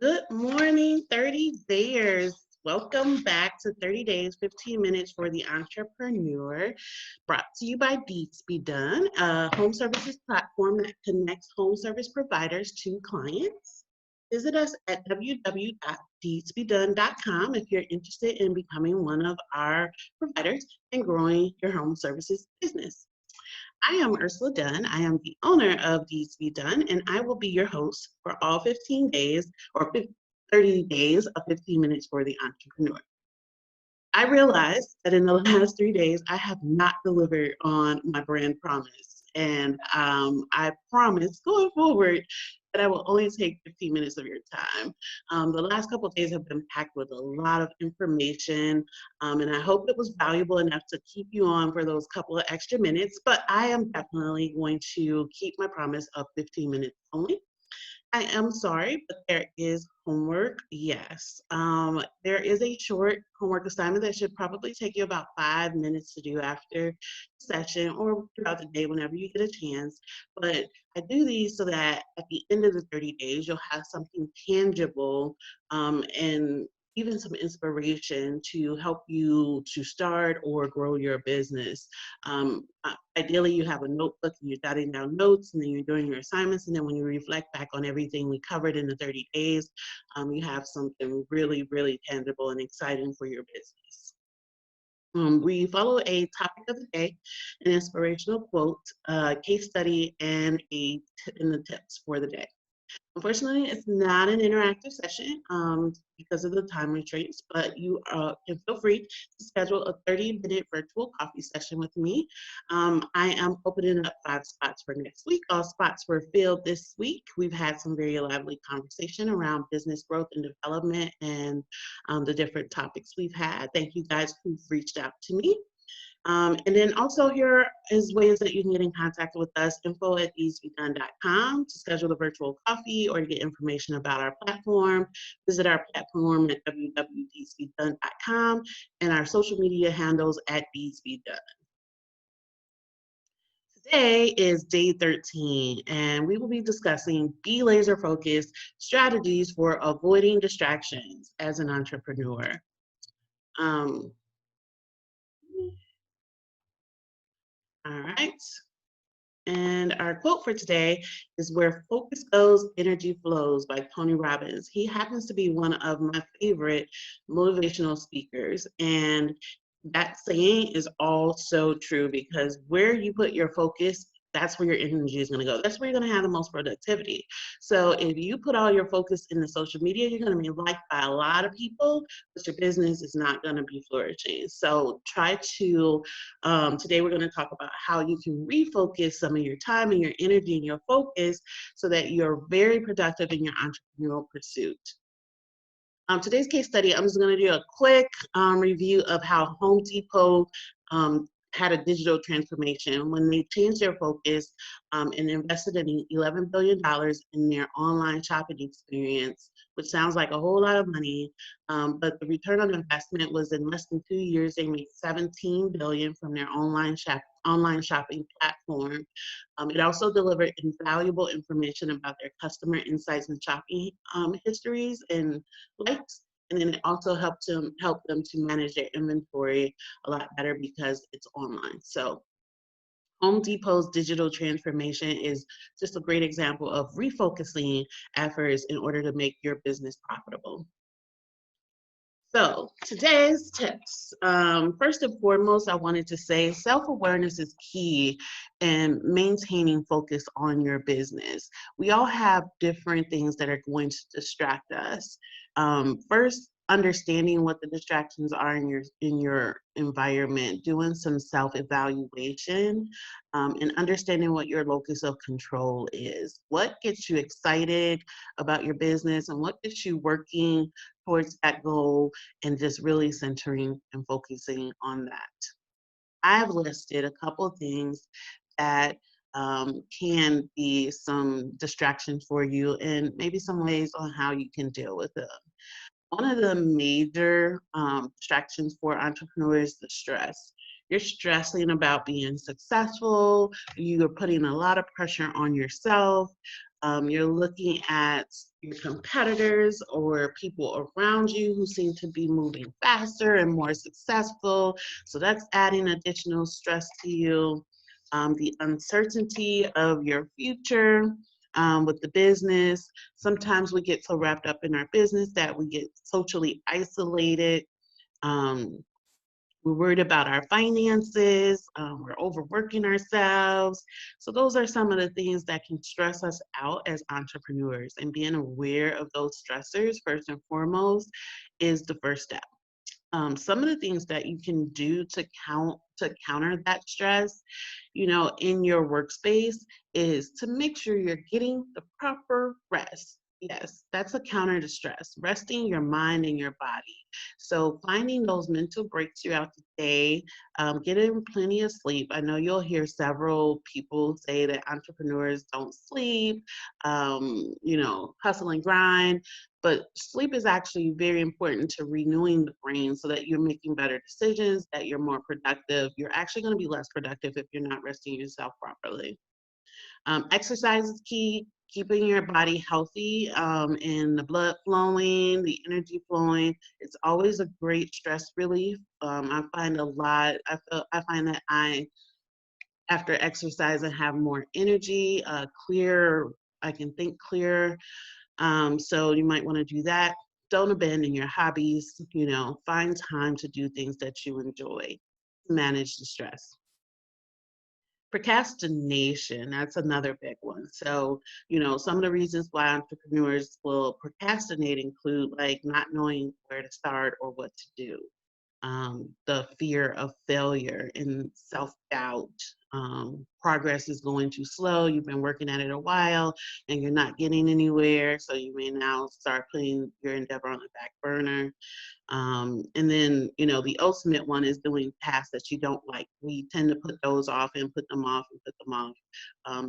Good morning, 30 Dayers. Welcome back to 30 Days, 15 Minutes for the Entrepreneur, brought to you by Deeds Be Done, a home services platform that connects home service providers to clients. Visit us at www.deedsbedone.com if you're interested in becoming one of our providers and growing your home services business. I am Ursula Dunn. I am the owner of Deeds Be Done, and I will be your host for all 15 days or 30 days of 15 minutes for the entrepreneur. I realized that in the last 3 days, I have not delivered on my brand promise. And I promise going forward that I will only take 15 minutes of your time. The last couple of days have been packed with a lot of information, and I hope it was valuable enough to keep you on for those couple of extra minutes. But I am definitely going to keep my promise of 15 minutes only. I am sorry, but there is homework. Yes. There is a short homework assignment that should probably take you about 5 minutes to do after session or throughout the day whenever you get a chance. But I do these so that at the end of the 30 days, you'll have something tangible and even some inspiration to help you to start or grow your business. Ideally, you have a notebook and you're jotting down notes and then you're doing your assignments. And then when you reflect back on everything we covered in the 30 days, you have something really, really tangible and exciting for your business. We follow a topic of the day, an inspirational quote, case study, and and the tips for the day. Unfortunately, it's not an interactive session because of the time restraints, but you can feel free to schedule a 30-minute virtual coffee session with me. I am opening up 5 spots for next week. All spots were filled this week. We've had some very lively conversation around business growth and development and the different topics we've had. Thank you guys who've reached out to me. And then also here is ways that you can get in contact with us, info@deedsbedone.com to schedule a virtual coffee or to get information about our platform. Visit our platform at www.deedsbedone.com and our social media handles at deedsbedone. Today is day 13, and we will be discussing be laser focused strategies for avoiding distractions as an entrepreneur. Um, all right. And our quote for today is "Where focus goes, energy flows" by Tony Robbins. He happens to be one of my favorite motivational speakers. And that saying is also true because where you put your focus, that's where your energy is going to go. That's where you're going to have the most productivity. So if you put all your focus in the social media, you're going to be liked by a lot of people, but your business is not going to be flourishing. So try to today, we're going to talk about how you can refocus some of your time and your energy and your focus so that you're very productive in your entrepreneurial pursuit. Today's case study, I'm just going to do a quick review of how Home Depot had a digital transformation when they changed their focus and invested in $11 billion in their online shopping experience, which sounds like a whole lot of money. But the return on investment was in less than 2 years, they made $17 billion from their online shopping platform. It also delivered invaluable information about their customer insights and shopping histories and likes. And then it also help them to manage their inventory a lot better because it's online. So Home Depot's digital transformation is just a great example of refocusing efforts in order to make your business profitable. So today's tips. First and foremost, I wanted to say self-awareness is key in maintaining focus on your business. We all have different things that are going to distract us. First, understanding what the distractions are in your environment, doing some self-evaluation, and understanding what your locus of control is. What gets you excited about your business and what gets you working towards that goal and just really centering and focusing on that. I've listed a couple of things that can be some distractions for you and maybe some ways on how you can deal with them. One of the major distractions for entrepreneurs is the stress. You're stressing about being successful. You're putting a lot of pressure on yourself. You're looking at your competitors or people around you who seem to be moving faster and more successful. So that's adding additional stress to you. The uncertainty of your future with the business. Sometimes we get so wrapped up in our business that we get socially isolated. Um, we're worried about our finances. We're overworking ourselves. So those are some of the things that can stress us out as entrepreneurs. And being aware of those stressors, first and foremost, is the first step. Some of the things that you can do to counter that stress, in your workspace is to make sure you're getting the proper rest. Yes, that's a counter to stress, resting your mind and your body. So finding those mental breaks throughout the day, getting plenty of sleep. I know you'll hear several people say that entrepreneurs don't sleep, hustle and grind. But sleep is actually very important to renewing the brain so that you're making better decisions, that you're more productive. You're actually going to be less productive if you're not resting yourself properly. Exercise is key, keeping your body healthy and the blood flowing, the energy flowing. It's always a great stress relief. I find I find that after exercise, I have more energy, I can think clearer. So you might want to do that. Don't abandon your hobbies, find time to do things that you enjoy. Manage the stress. Procrastination, that's another big one. So, some of the reasons why entrepreneurs will procrastinate include like not knowing where to start or what to do. The fear of failure and self doubt. Progress is going too slow. You've been working at it a while and you're not getting anywhere. So you may now start putting your endeavor on the back burner. And then, the ultimate one is doing tasks that you don't like. We tend to put those off and put them off and put them off.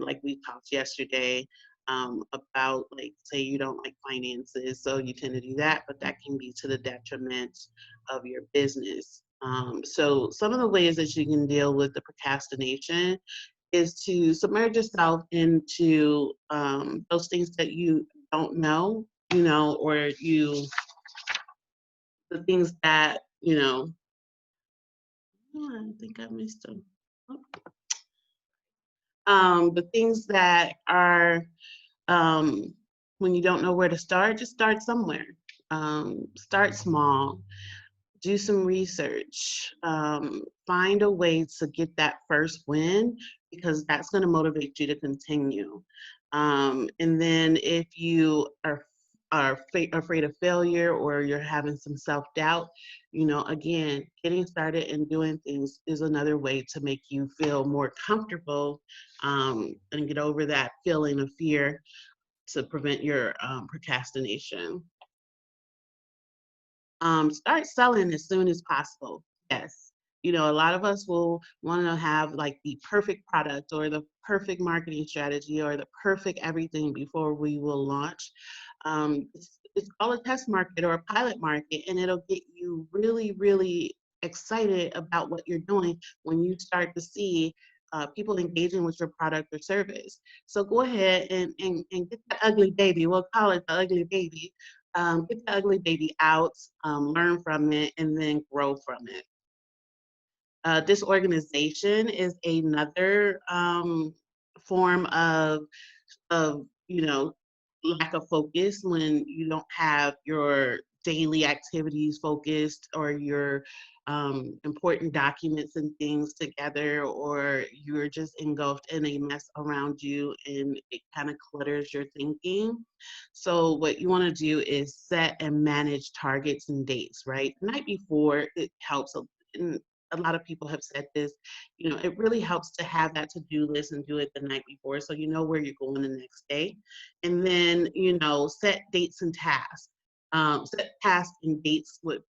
Like we talked yesterday about, like, say you don't like finances, so you tend to do that, but that can be to the detriment of your business. So some of the ways that you can deal with the procrastination is to submerge yourself into those things that you don't know, or the things that, oh, I think I missed them. The things that are, um, when you don't know where to start, just start somewhere. Start small, do some research, find a way to get that first win because that's going to motivate you to continue. And then if you are afraid of failure or you're having some self-doubt, again, getting started and doing things is another way to make you feel more comfortable and get over that feeling of fear to prevent your procrastination. Start selling as soon as possible. Yes. A lot of us will want to have like the perfect product or the perfect marketing strategy or the perfect everything before we will launch. It's called a test market or a pilot market, and it'll get you really, really excited about what you're doing when you start to see people engaging with your product or service. So go ahead and get the ugly baby. We'll call it the ugly baby. Get the ugly baby out, learn from it, and then grow from it. Disorganization is another form of lack of focus when you don't have your daily activities focused or your important documents and things together, or you're just engulfed in a mess around you and it kind of clutters your thinking. So what you want to do is set and manage targets and dates, right? The night before, it helps. And a lot of people have said this, it really helps to have that to-do list and do it the night before so you know where you're going the next day. And then, set dates and tasks. Set tasks and dates with,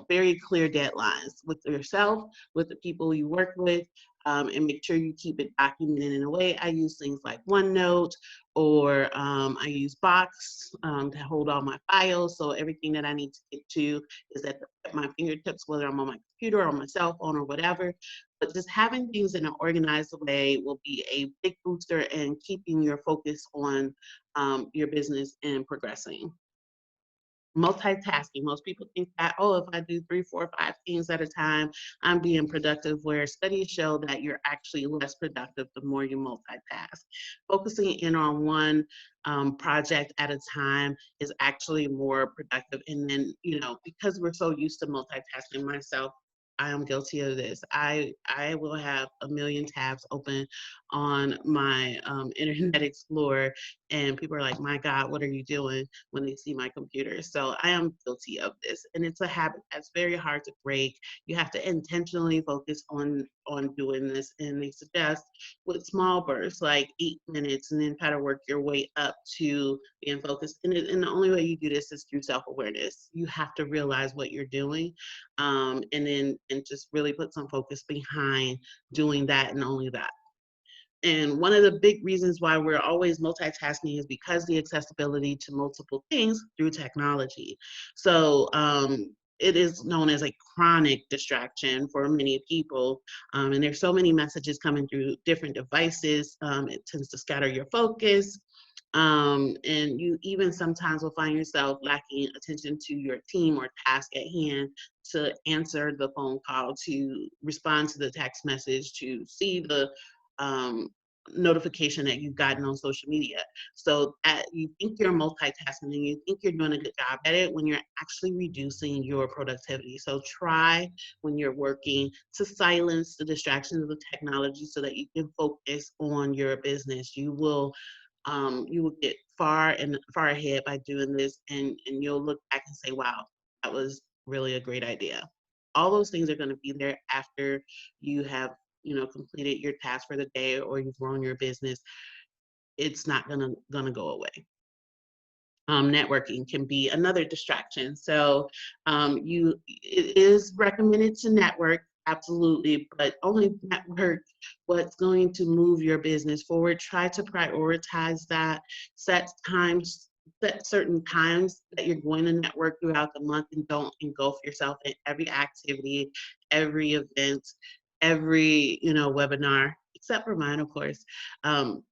very clear deadlines with yourself, with the people you work with. and make sure you keep it documented in a way. I use things like OneNote, or I use Box to hold all my files. So everything that I need to get to is at my fingertips, whether I'm on my computer or on my cell phone or whatever. But just having things in an organized way will be a big booster in keeping your focus on your business and progressing. Multitasking. Most people think that, oh, if I do 3, 4, 5 things at a time, I'm being productive, where studies show that you're actually less productive the more you multitask. Focusing in on one project at a time is actually more productive. And then, because we're so used to multitasking, myself, I am guilty of this. I will have a million tabs open on my Internet Explorer, and people are like, "My God, what are you doing?" when they see my computer. So I am guilty of this, and it's a habit that's very hard to break. You have to intentionally focus on doing this, and they suggest with small bursts, like 8 minutes, and then try to work your way up to being focused. And the only way you do this is through self-awareness. You have to realize what you're doing, and just really put some focus behind doing that and only that. And one of the big reasons why we're always multitasking is because the accessibility to multiple things through technology. So it is known as a chronic distraction for many people. And there's so many messages coming through different devices. It tends to scatter your focus. And you even sometimes will find yourself lacking attention to your team or task at hand, to answer the phone call, to respond to the text message, to see the um, notification that you've gotten on social media. So you think you're multitasking and you think you're doing a good job at it when you're actually reducing your productivity. So try when you're working to silence the distractions of the technology so that you can focus on your business. You will get far ahead by doing this, and you'll look back and say, wow, that was really a great idea. All those things are going to be there after you have completed your task for the day, or you've grown your business. It's not gonna go away. Networking can be another distraction. So it is recommended to network, absolutely, but only network what's going to move your business forward. Try to prioritize that. Set times, set certain times that you're going to network throughout the month, and don't engulf yourself in every activity, every event, every webinar, except for mine, of course.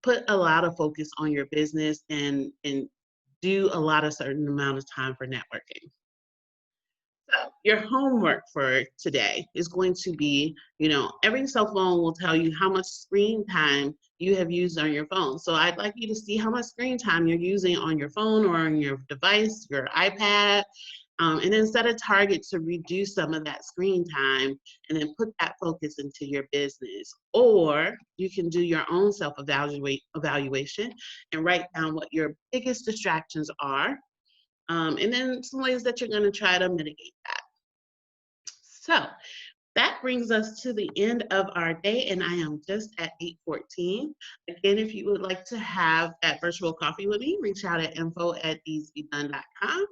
Put a lot of focus on your business, and do a lot of certain amount of time for networking. So your homework for today is going to be, every cell phone will tell you how much screen time you have used on your phone. So I'd like you to see how much screen time you're using on your phone or on your device, your iPad, and then set a target to reduce some of that screen time, and then put that focus into your business. Or you can do your own self-evaluation and write down what your biggest distractions are, and then some ways that you're going to try to mitigate that. So that brings us to the end of our day, and I am just at 8:14. Again, if you would like to have that virtual coffee with me, reach out at info@easebedone.com.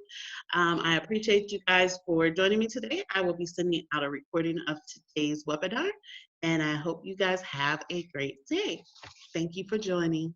I appreciate you guys for joining me today. I will be sending out a recording of today's webinar, and I hope you guys have a great day. Thank you for joining.